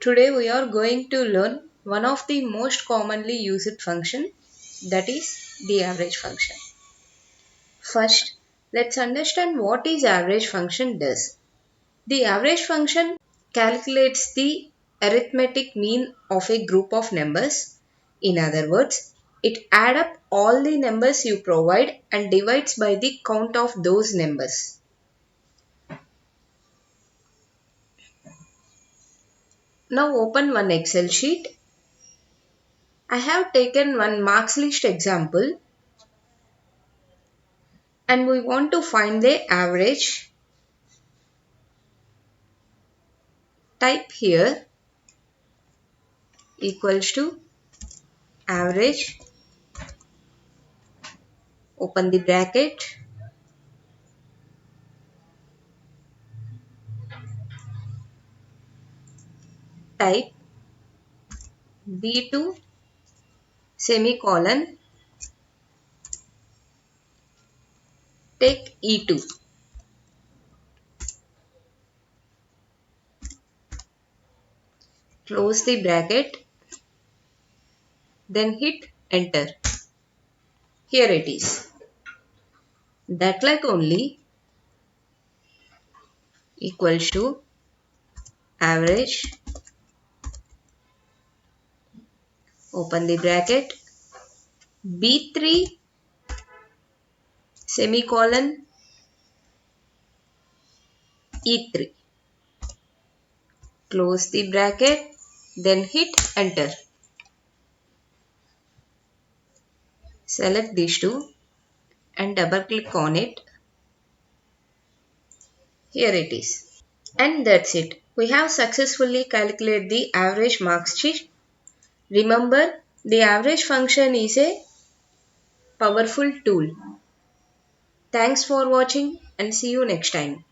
Today we are going to learn one of the most commonly used function, that is the average function. First, let's understand what is average function does. The average function calculates the arithmetic mean of a group of numbers. In other words, it adds up all the numbers you provide and divides by the count of those numbers. Now open one Excel sheet. I have taken one marks list example and we want to find the average. Type here equals to average, open the bracket, type B2 semicolon, take E2, close the bracket, then hit enter. Here it is. That like only equals to average, open the bracket, B3 semicolon E3, close the bracket, then hit enter. Select these two and double click on it. Here it is. And that's it. We have successfully calculated the average marks sheet. Remember, the average function is a powerful tool. Thanks for watching and see you next time.